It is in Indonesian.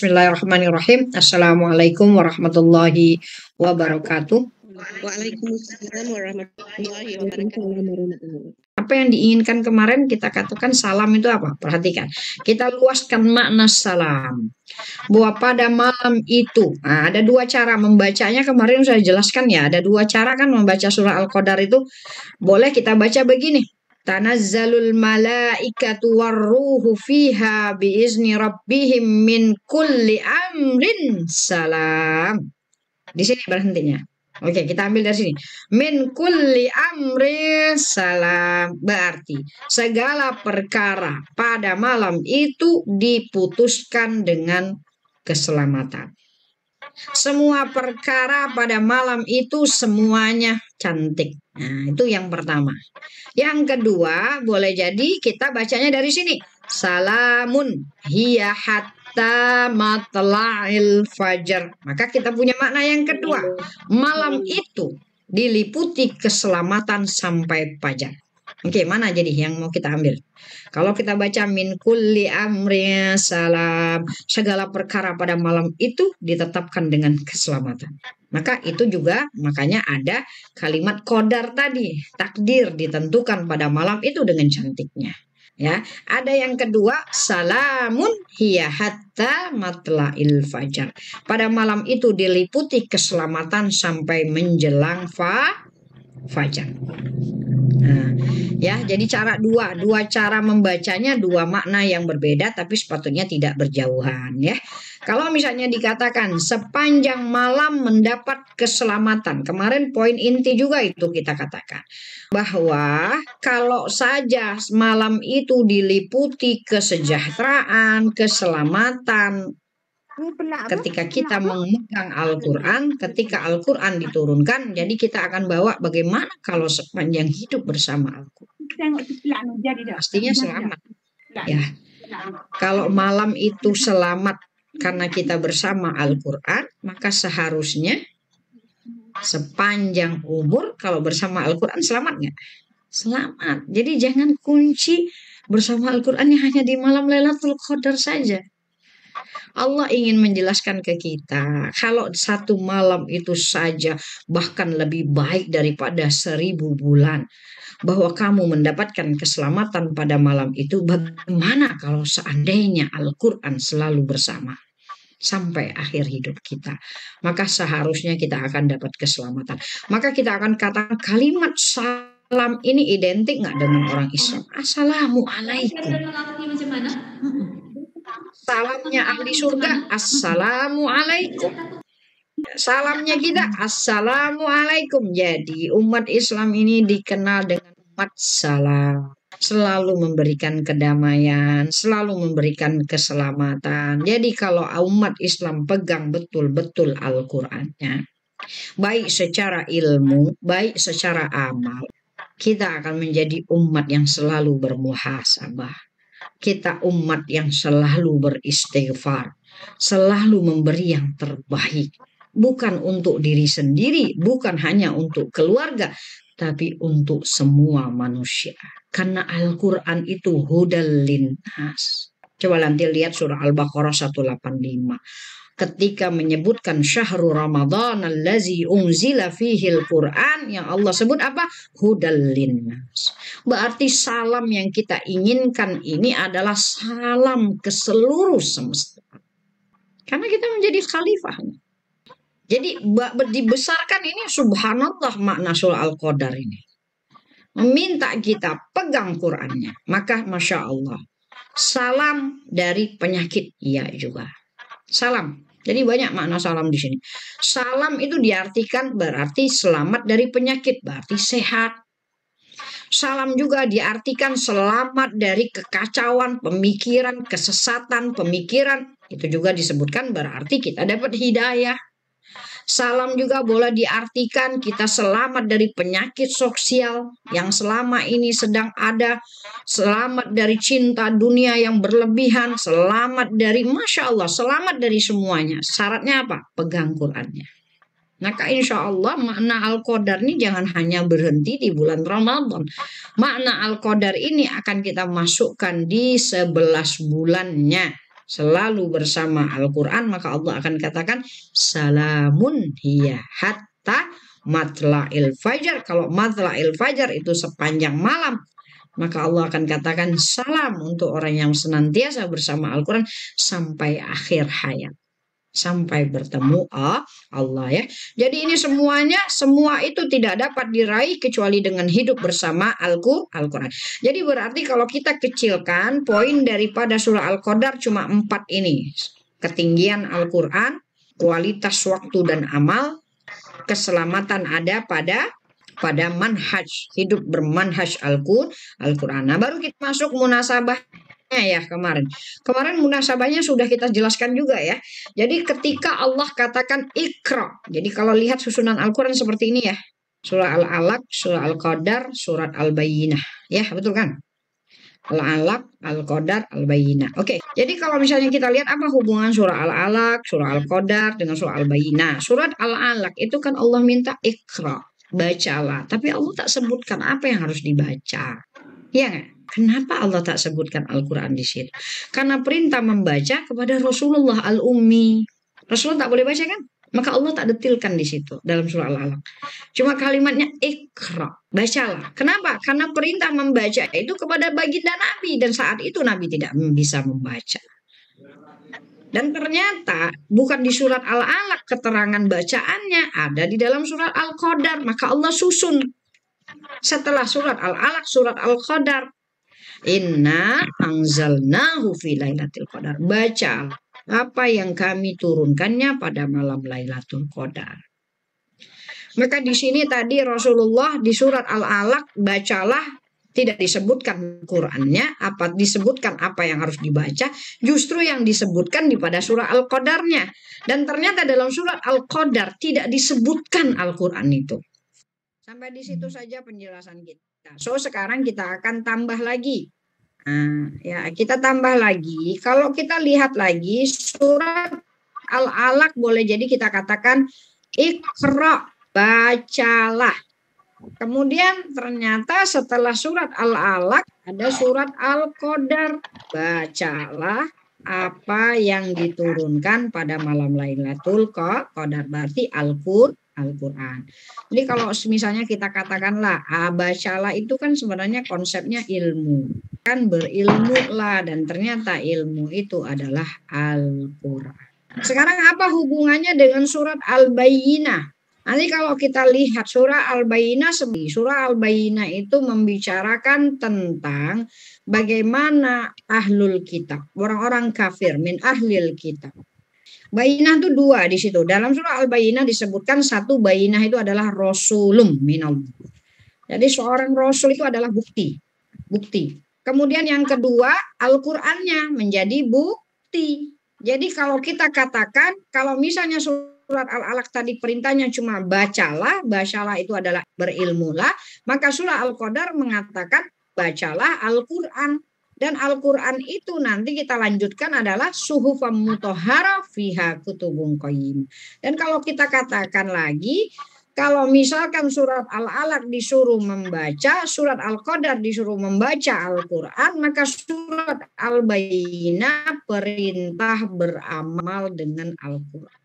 Bismillahirrahmanirrahim. Assalamualaikum warahmatullahi wabarakatuh. Waalaikumsalam warahmatullahi wabarakatuh. Apa yang diinginkan kemarin kita katakan salam itu apa? Perhatikan. Kita luaskan makna salam. Bahwa pada malam itu, ada dua cara membacanya, kemarin sudah jelaskan ya. Ada dua cara kan membaca surah Al-Qadar itu. Boleh kita baca begini. Tanazzalul malaikatu warruhu fiha biizni rabbihim min kulli amrin salam. Di sini berhentinya. Oke, kita ambil dari sini. Min kulli amrin salam. Berarti segala perkara pada malam itu diputuskan dengan keselamatan. Semua perkara pada malam itu semuanya cantik. Nah, itu yang pertama. Yang kedua, boleh jadi kita bacanya dari sini. Salamun hiya hatta matla'il fajar. Maka kita punya makna yang kedua. Malam itu diliputi keselamatan sampai fajar. Oke, mana jadi yang mau kita ambil? Kalau kita baca min kulli amri salam, segala perkara pada malam itu ditetapkan dengan keselamatan. Maka itu juga makanya ada kalimat qadar tadi, takdir ditentukan pada malam itu dengan cantiknya. Ya, ada yang kedua salamun hiya hatta matla'il fajar. Pada malam itu diliputi keselamatan sampai menjelang fajar. Nah, ya, jadi dua cara membacanya, dua makna yang berbeda tapi sepatutnya tidak berjauhan ya. Kalau misalnya dikatakan sepanjang malam mendapat keselamatan, kemarin poin inti juga itu kita katakan bahwa kalau saja malam itu diliputi kesejahteraan, keselamatan, ketika kita memegang Al-Quran, ketika Al-Quran diturunkan, jadi kita akan bawa bagaimana kalau sepanjang hidup bersama Al-Quran. Pastinya selamat. Ya. Kalau malam itu selamat karena kita bersama Al-Quran, maka seharusnya sepanjang umur kalau bersama Al-Quran selamat nggak? Selamat. Jadi jangan kunci bersama Al-Quran hanya di malam Lailatul Qadar saja. Allah ingin menjelaskan ke kita, kalau satu malam itu saja bahkan lebih baik daripada 1000 bulan, bahwa kamu mendapatkan keselamatan pada malam itu, bagaimana kalau seandainya Al-Quran selalu bersama sampai akhir hidup kita? Maka seharusnya kita akan dapat keselamatan. Maka kita akan katakan kalimat salam ini identik nggak dengan orang Islam? Assalamualaikum. Salamnya ahli surga, assalamualaikum. Salamnya kita, assalamualaikum. Jadi umat Islam ini dikenal dengan umat salam. Selalu memberikan kedamaian, selalu memberikan keselamatan. Jadi kalau umat Islam pegang betul-betul Al-Qur'annya, baik secara ilmu, baik secara amal, kita akan menjadi umat yang selalu bermuhasabah. Kita umat yang selalu beristighfar, selalu memberi yang terbaik. Bukan untuk diri sendiri, bukan hanya untuk keluarga, tapi untuk semua manusia. Karena Al-Quran itu hudal linnas. Coba nanti lihat surah Al-Baqarah 185. Ketika menyebutkan syahrul Ramadan allazi unzila fihil Quran, yang Allah sebut apa? Hudal linnas. Berarti salam yang kita inginkan ini adalah salam ke seluruh semesta. Karena kita menjadi khalifah. Jadi dibesarkan ini, subhanallah makna surah Al-Qadar ini. Meminta kita pegang Qurannya. Maka Masya Allah. Salam dari penyakit, iya juga. Salam. Jadi banyak makna salam di sini. Salam itu diartikan berarti selamat dari penyakit, berarti sehat. Salam juga diartikan selamat dari kekacauan pemikiran, kesesatan pemikiran. Itu juga disebutkan berarti kita dapat hidayah. Salam juga boleh diartikan kita selamat dari penyakit sosial yang selama ini sedang ada, selamat dari cinta dunia yang berlebihan, selamat dari, Masya Allah, selamat dari semuanya. Syaratnya apa? Pegang Qurannya. Maka insya Allah makna Al-Qadar ini jangan hanya berhenti di bulan Ramadan. Makna Al-Qadar ini akan kita masukkan di 11 bulannya. selalu bersama Al-Quran, maka Allah akan katakan salamun hiya hatta matla'il fajar. Kalau matla'il fajar itu sepanjang malam, maka Allah akan katakan salam untuk orang yang senantiasa bersama Al-Quran sampai akhir hayat. Sampai bertemu Allah ya. Jadi ini semua itu tidak dapat diraih kecuali dengan hidup bersama Al-Quran. Jadi berarti kalau kita kecilkan poin daripada surah Al-Qadar cuma 4 ini. Ketinggian Al-Quran, kualitas waktu dan amal, keselamatan ada pada manhaj, hidup bermanhaj Al-Quran. Nah, baru kita masuk munasabah ya kemarin. Kemarin munasabahnya sudah kita jelaskan juga ya. Jadi ketika Allah katakan Iqra. Jadi kalau lihat susunan Al-Quran seperti ini ya. Surah Al-Alaq, surah Al-Qadar, surat Al-Bayyinah. Ya, betul kan? Al-Alaq, Al-Qadar, Al-Bayyinah. Oke, jadi kalau misalnya kita lihat apa hubungan surah Al-Alaq, surah Al-Qadar dengan surah Al-Bayyinah. Surat Al-Alaq itu kan Allah minta Iqra, bacalah. Tapi Allah tak sebutkan apa yang harus dibaca. Iya nggak? Kenapa Allah tak sebutkan Al-Quran di situ? Karena perintah membaca kepada Rasulullah Al-Ummi. Rasulullah tak boleh baca kan? Maka Allah tak detilkan di situ dalam surah Al-Alaq. Cuma kalimatnya Iqra, bacalah. Kenapa? Karena perintah membaca itu kepada baginda Nabi dan saat itu Nabi tidak bisa membaca. Dan ternyata bukan di surat Al-Alaq keterangan bacaannya, ada di dalam surat Al-Qadar. Maka Allah susun setelah surat Al-Alaq, surat Al-Qadar. Inna anzalnahu fi lailatul qadar. Baca apa yang kami turunkannya pada malam Lailatul Qadar. Maka di sini tadi Rasulullah di surat Al-Alaq bacalah tidak disebutkan Qur'annya, apa disebutkan apa yang harus dibaca, justru yang disebutkan di pada surah Al-Qadarnya. Dan ternyata dalam surat Al-Qadar tidak disebutkan Al-Qur'an itu. Sampai di situ saja penjelasan kita. So sekarang kita akan tambah lagi. Nah, ya kita tambah lagi. Kalau kita lihat lagi surat Al-Alaq boleh jadi kita katakan Iqra, bacalah. Kemudian ternyata setelah surat Al-Alaq ada surat Al-Qadar, bacalah apa yang diturunkan pada malam Lailatul Qadar, berarti Al-Quran. Jadi kalau misalnya kita katakanlah bacalah itu kan sebenarnya konsepnya ilmu. Kan berilmu lah dan ternyata ilmu itu adalah Al-Quran. Sekarang apa hubungannya dengan surat Al-Bayyinah? Nanti kalau kita lihat surah Al-Bayyinah, surah Al-Bayyinah itu membicarakan tentang bagaimana ahlul kitab, orang-orang kafir min ahlil kitab. Bayyinah itu dua di situ. Dalam surah Al-Bayyinah disebutkan satu bayyinah itu adalah rasulum minallah. Jadi seorang rasul itu adalah bukti. Kemudian yang kedua Al-Qur'annya menjadi bukti. Jadi kalau kita katakan kalau misalnya surat Al-Alaq tadi perintahnya cuma bacalah itu adalah berilmulah, maka surah Al-Qadar mengatakan bacalah Al-Qur'an. Dan Al-Quran itu nanti kita lanjutkan adalah suhufam mutahhara fiha kutubun qayyim. Dan kalau kita katakan lagi, kalau misalkan surat Al-Alaq disuruh membaca, surat Al-Qadar disuruh membaca Al-Quran, maka surat Al-Bayyinah perintah beramal dengan Al-Quran.